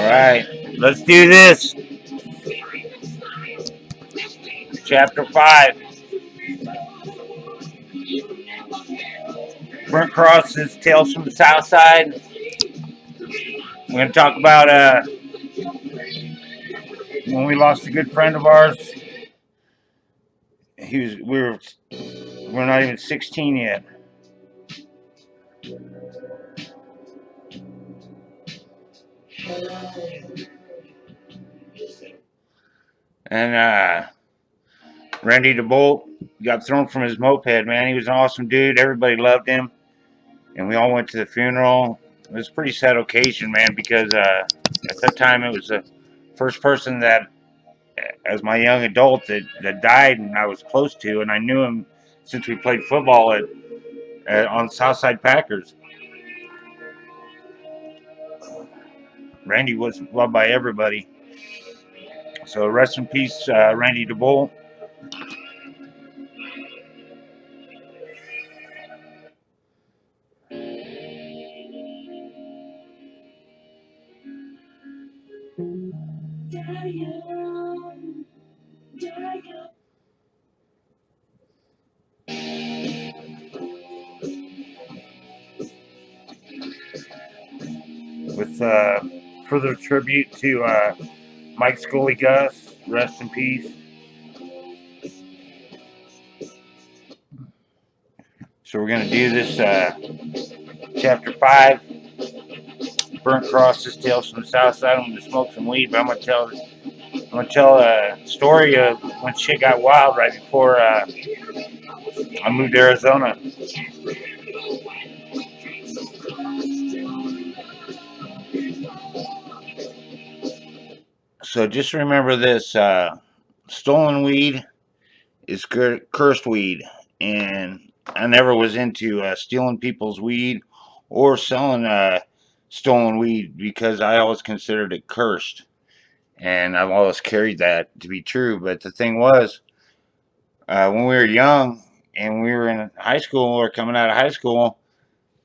Alright, let's do this. Chapter 5. Burnt Cross's Tales from the South Side. We're going to talk about when we lost a good friend of ours. We're not even 16 yet. And Randy Debolt got thrown from his moped, man. He was an awesome dude. Everybody loved him. And we all went to the funeral. It was a pretty sad occasion, man, because at that time it was the first person that, as my young adult, that died and I was close to. And I knew him since we played football on Southside Packers. Randy was loved by everybody. So rest in peace, Randy Debolt. With further tribute to Mike Scully Gus, rest in peace. So we're going to do this chapter 5, Burnt Cross's Tales from the South Side. I'm going to smoke some weed, but I'm going to tell a story of when shit got wild right before I moved to Arizona. So just remember this, stolen weed is cursed weed, and I never was into stealing people's weed or selling stolen weed because I always considered it cursed, and I've always carried that to be true. But the thing was, when we were young and we were in high school or coming out of high school,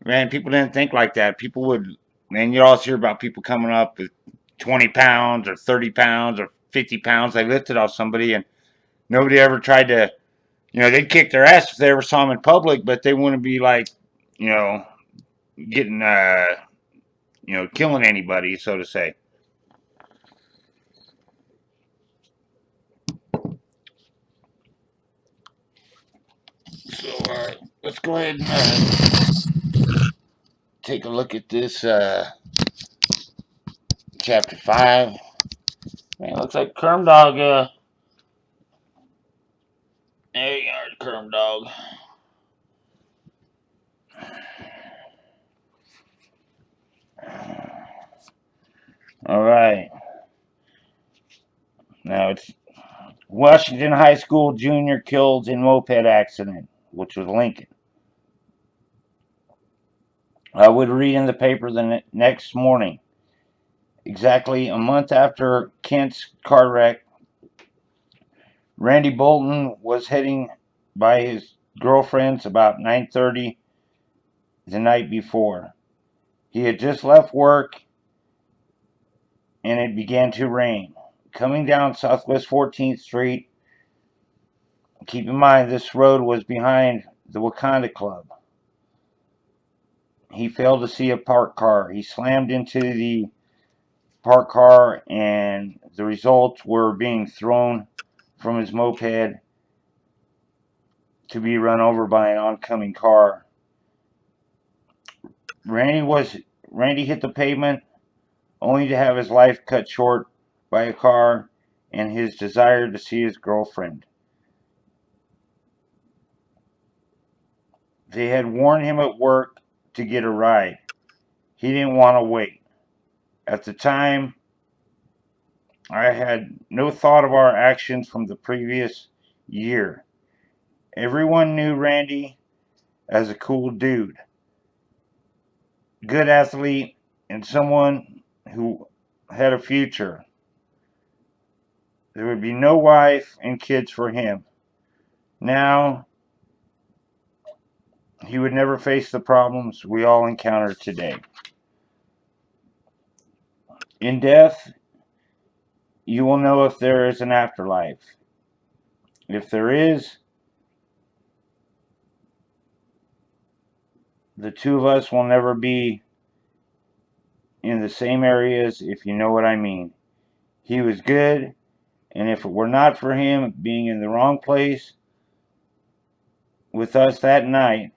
man, people didn't think like that. People would, man, you always hear about people coming up with 20 pounds or 30 pounds or 50 pounds they lifted off somebody, and nobody ever tried to, they'd kick their ass if they ever saw them in public, but they wouldn't be like, getting, killing anybody, so to say. So, let's go ahead and take a look at this chapter 5. Man, it looks like Kerm Dog. There you are, Kerm Dog. All right. Now it's Washington High School junior killed in moped accident, which was Lincoln. I would read in the paper the next morning. Exactly a month after Kent's car wreck, Randy Bolton was heading by his girlfriend's about 9:30 the night before. He had just left work and it began to rain. Coming down Southwest 14th Street, keep in mind this road was behind the Wakanda Club. He failed to see a parked car. He slammed into the parked car, and the results were being thrown from his moped to be run over by an oncoming car. Randy hit the pavement only to have his life cut short by a car and his desire to see his girlfriend. They had warned him at work to get a ride. He didn't want to wait. At the time, I had no thought of our actions from the previous year. Everyone knew Randy as a cool dude, good athlete, and someone who had a future. There would be no wife and kids for him. Now, he would never face the problems we all encounter today. In death, you will know if there is an afterlife. If there is, the two of us will never be in the same areas, if you know what I mean. He was good, and if it were not for him being in the wrong place with us that night,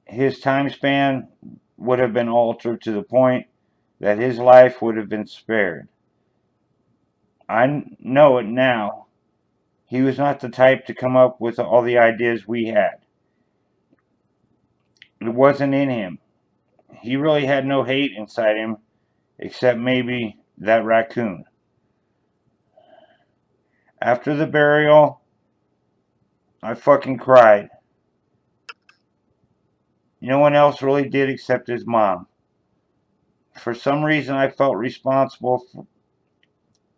his time span would have been altered to the point that his life would have been spared. I know it now. He was not the type to come up with all the ideas we had. It wasn't in him. He really had no hate inside him, except maybe that raccoon. After the burial, I fucking cried. No one else really did except his mom. For some reason, I felt responsible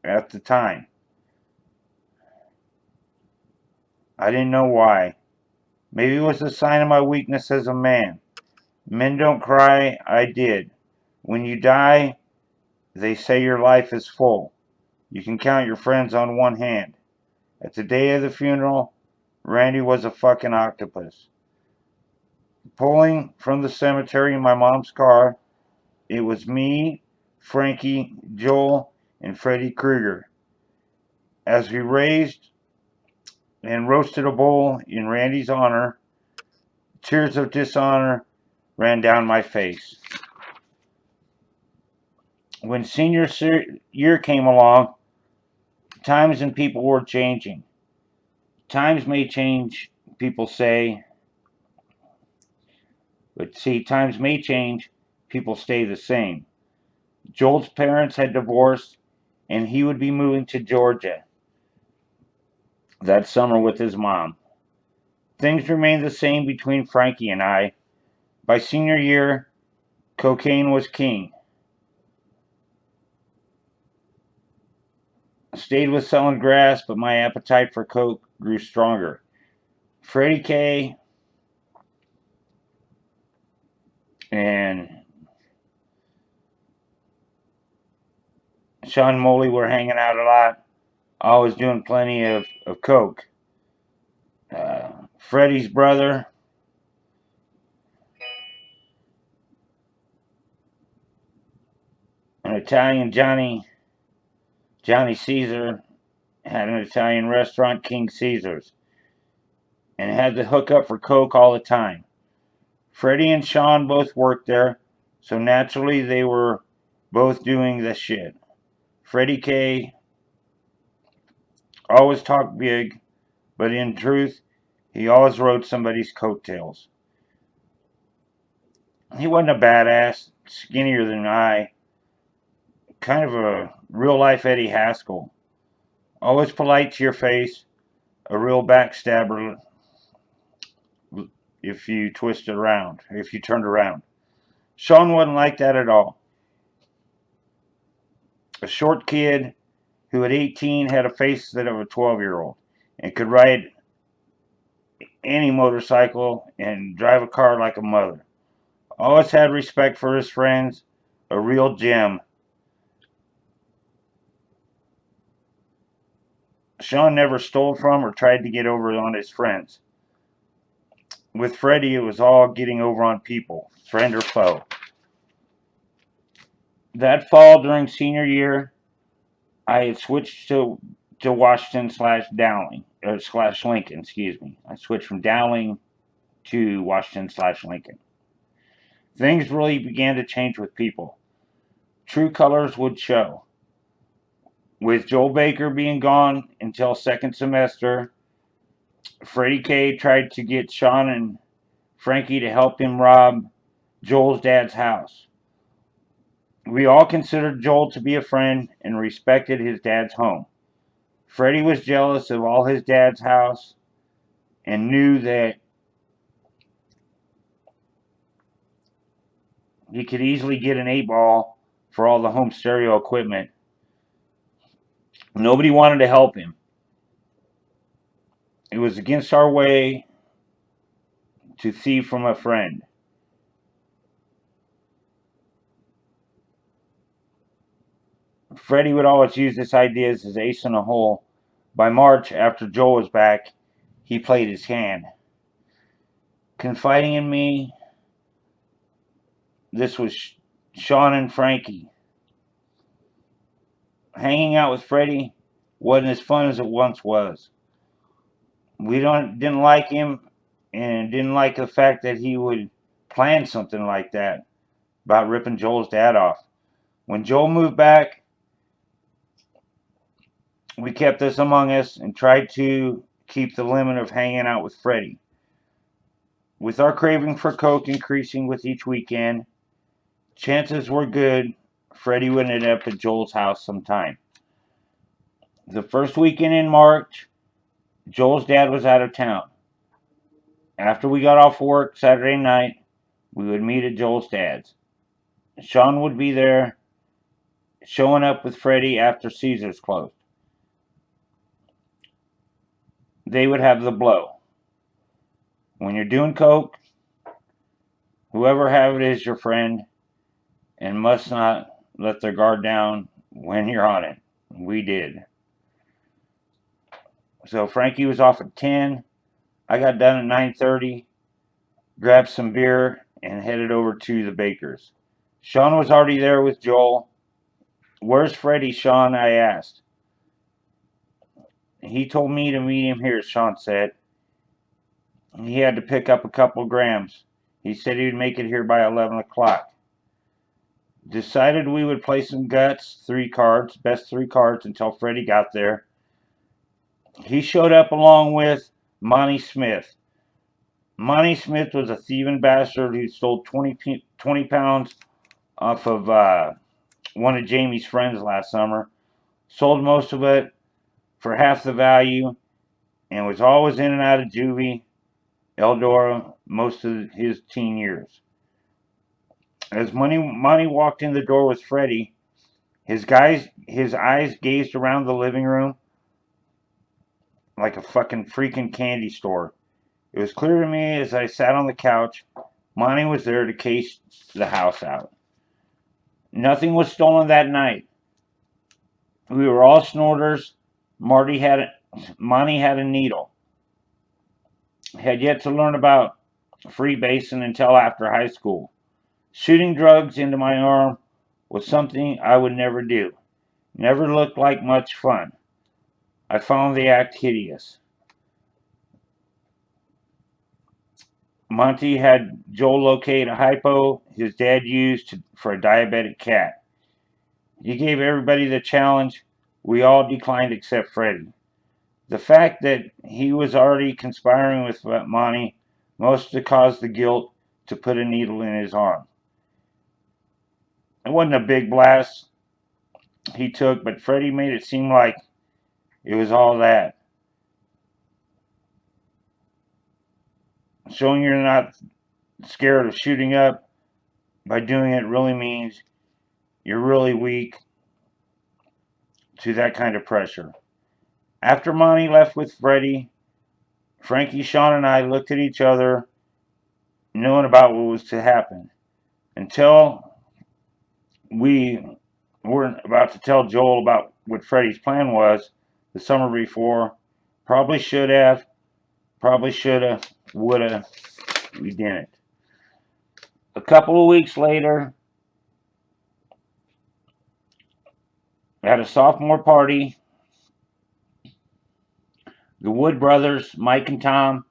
at the time. I didn't know why. Maybe it was a sign of my weakness as a man. Men don't cry. I did. When you die, they say your life is full. You can count your friends on one hand. At the day of the funeral, Randy was a fucking octopus. Pulling from the cemetery in my mom's car, it was me, Frankie, Joel, and Freddy Krueger. As we raised and roasted a bull in Randy's honor, tears of dishonor ran down my face. When senior year came along, times and people were changing. Times may change, people say, but see, times may change, people stay the same. Joel's parents had divorced, and he would be moving to Georgia that summer with his mom. Things remained the same between Frankie and I. By senior year, cocaine was king. I stayed with selling grass, but my appetite for coke grew stronger. Freddie K and Sean Moley were hanging out a lot. I was doing plenty of coke. Freddie's brother, an Italian Johnny Caesar, had an Italian restaurant, King Caesar's, and had the hookup for coke all the time. Freddie and Sean both worked there, so naturally they were both doing the shit. Freddie K always talked big, but in truth, he always rode somebody's coattails. He wasn't a badass, skinnier than I, kind of a real life Eddie Haskell. Always polite to your face, a real backstabber if you twisted around, if you turned around. Sean wasn't like that at all. A short kid who at 18 had a face that of a 12-year-old and could ride any motorcycle and drive a car like a mother. Always had respect for his friends, a real gem. Sean never stole from or tried to get over on his friends. With Freddie, it was all getting over on people, friend or foe. That fall during senior year, I had switched to Washington slash Dowling, or slash Lincoln, excuse me. I switched from Dowling to Washington slash Lincoln. Things really began to change with people. True colors would show. With Joel Baker being gone until second semester, Freddie K tried to get Sean and Frankie to help him rob Joel's dad's house. We all considered Joel to be a friend and respected his dad's home. Freddie was jealous of all his dad's house and knew that he could easily get an 8-ball for all the home stereo equipment. Nobody wanted to help him. It was against our way to thieve from a friend. Freddie would always use this idea as his ace in the hole. By March, after Joel was back, he played his hand. Confiding in me, this was Sean and Frankie. Hanging out with Freddie wasn't as fun as it once was. We didn't like him and didn't like the fact that he would plan something like that about ripping Joel's dad off. When Joel moved back, we kept this among us and tried to keep the limit of hanging out with Freddie. With our craving for coke increasing with each weekend, chances were good Freddie would end up at Joel's house sometime. The first weekend in March, Joel's dad was out of town. After we got off work Saturday night, we would meet at Joel's dad's. Sean would be there, showing up with Freddie after Caesar's closed. They would have the blow. When you're doing coke, whoever have it is your friend and must not let their guard down when you're on it. We did. So Frankie was off at 10. I got done at 9:30, grabbed some beer, and headed over to the baker's. Sean was already there with Joel. Where's Freddie, Sean? I asked. He told me to meet him here, Sean said. He had to pick up a couple grams. He said he would make it here by 11 o'clock. Decided we would play some guts, 3 cards, best 3 cards until Freddie got there. He showed up along with Monty Smith. Monty Smith was a thieving bastard who stole 20 pounds off of one of Jamie's friends last summer. Sold most of it for half the value and was always in and out of juvie, Eldora, most of his teen years. As Monty walked in the door with Freddie, his eyes gazed around the living room like a fucking freaking candy store. It was clear to me as I sat on the couch, Monty was there to case the house out. Nothing was stolen that night. We were all snorters. Monty had a needle. Had yet to learn about freebasing until after high school. Shooting drugs into my arm was something I would never do. Never looked like much fun. I found the act hideous. Monty had Joel locate a hypo his dad used for a diabetic cat. He gave everybody the challenge. We all declined except Freddie. The fact that he was already conspiring with Monty mostly caused the guilt to put a needle in his arm. It wasn't a big blast he took, but Freddie made it seem like it was all that. Showing you're not scared of shooting up by doing it really means you're really weak to that kind of pressure. After Monty left with Freddie, Frankie, Sean, and I looked at each other, knowing about what was to happen. Until we weren't about to tell Joel about what Freddie's plan was the summer before. Probably should have, would have. We didn't. A couple of weeks later, at a sophomore party, the Wood brothers, Mike and Tom,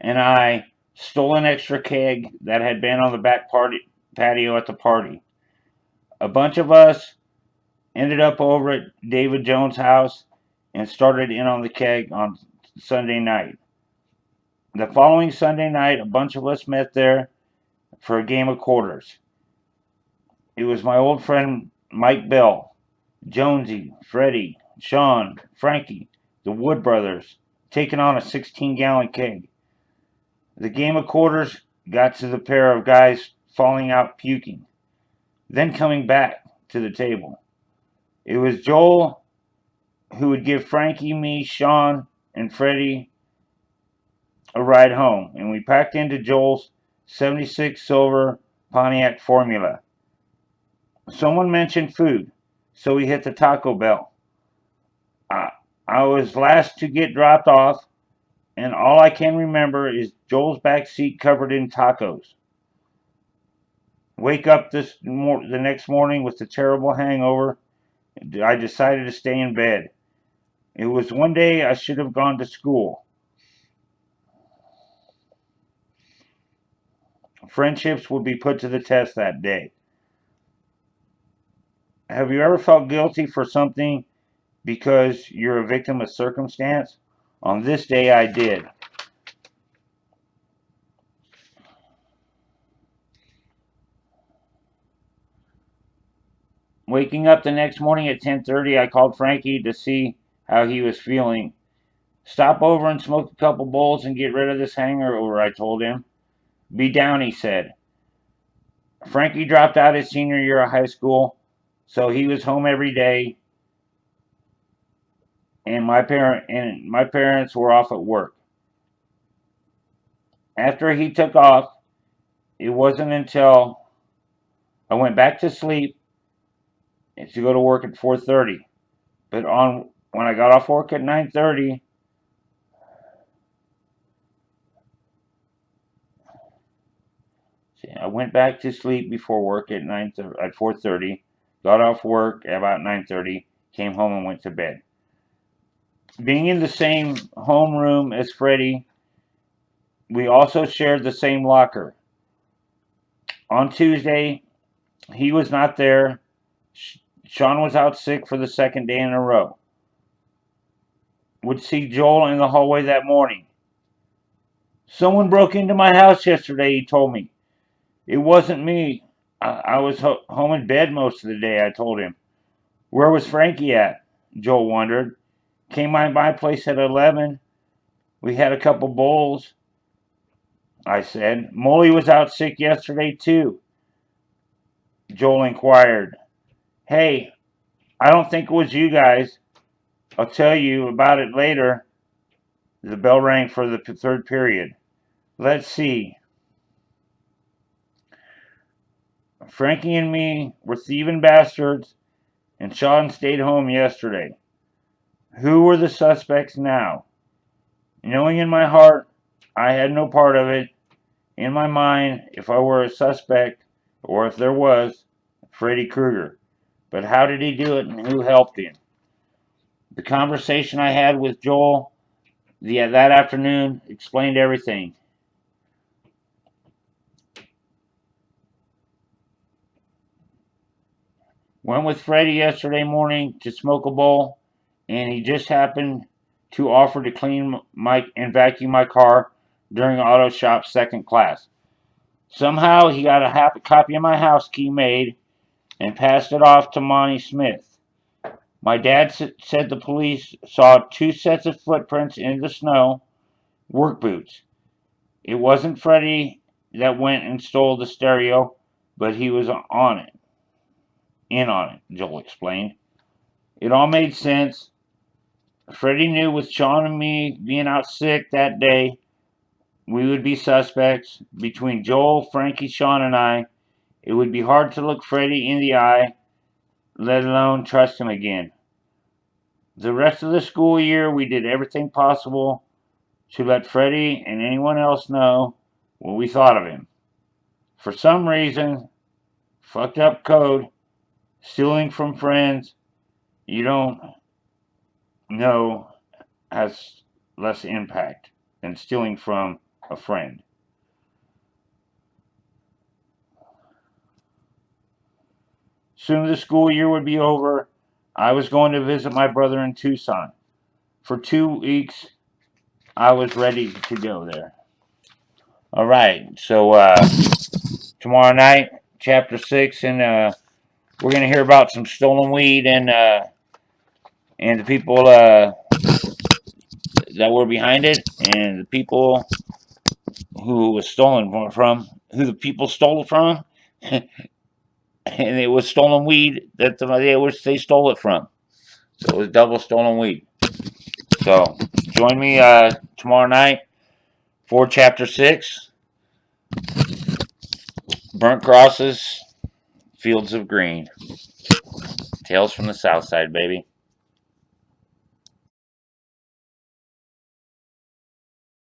and I stole an extra keg that had been on the back patio at the party. A bunch of us ended up over at David Jones' house and started in on the keg on Sunday night. The following Sunday night, a bunch of us met there for a game of quarters. It was my old friend Mike Bell, Jonesy, Freddie, Sean, Frankie, the Wood brothers, taking on a 16-gallon keg. The game of quarters got to the pair of guys falling out puking, then coming back to the table. It was Joel who would give Frankie, me, Sean, and Freddie a ride home, and we packed into Joel's 76 silver Pontiac Formula. Someone mentioned food, so we hit the Taco Bell. I was last to get dropped off, and all I can remember is Joel's back seat covered in tacos. Wake up the next morning with a terrible hangover. I decided to stay in bed. It was one day I should have gone to school. Friendships would be put to the test that day. Have you ever felt guilty for something because you're a victim of circumstance? On this day, I did. Waking up the next morning at 10:30, I called Frankie to see how he was feeling. Stop over and smoke a couple bowls and get rid of this hangover, I told him. Be down, he said. Frankie dropped out his senior year of high school, so he was home every day, and my parents were off at work. After he took off, it wasn't until I went back to sleep to go to work at 4:30. But when I got off work at 9:30, I went back to sleep before work at 4:30, got off work at about 9:30, came home and went to bed. Being in the same homeroom as Freddie, we also shared the same locker. On Tuesday, he was not there. Sean was out sick for the second day in a row. Would see Joel in the hallway that morning. Someone broke into my house yesterday, he told me. It wasn't me. I was home in bed most of the day, I told him. Where was Frankie at? Joel wondered. Came by my place at 11. We had a couple bowls, I said. Molly was out sick yesterday, too. Joel inquired. Hey, I don't think it was you guys. I'll tell you about it later. The bell rang for the third period. Let's see. Frankie and me were thieving bastards, and Sean stayed home yesterday. Who were the suspects now? Knowing in my heart I had no part of it, in my mind, if I were a suspect, or if there was, Freddy Krueger. But how did he do it and who helped him? The conversation I had with Joel that afternoon explained everything. Went with Freddie yesterday morning to smoke a bowl, and he just happened to offer to clean and vacuum my car during auto shop's second class. Somehow he got a copy of my house key made and passed it off to Monty Smith. My dad said the police saw 2 sets of footprints in the snow, work boots. It wasn't Freddie that went and stole the stereo, but he was in on it, Joel explained. It all made sense. Freddie knew with Sean and me being out sick that day, we would be suspects. Between Joel, Frankie, Sean, and I, it would be hard to look Freddie in the eye, let alone trust him again. The rest of the school year, we did everything possible to let Freddie and anyone else know what we thought of him. For some reason, fucked up code, stealing from friends you don't know has less impact than stealing from a friend. Soon the school year would be over. I was going to visit my brother in Tucson. For 2 weeks, I was ready to go there. All right, so tomorrow night, chapter 6, and we're going to hear about some stolen weed and the people that were behind it, and the people who was stolen from, who the people stole it from, and it was stolen weed that they stole it from. So it was double stolen weed. So join me tomorrow night for chapter 6, Burnt Crosses, Fields of Green. Tales from the South Side, baby.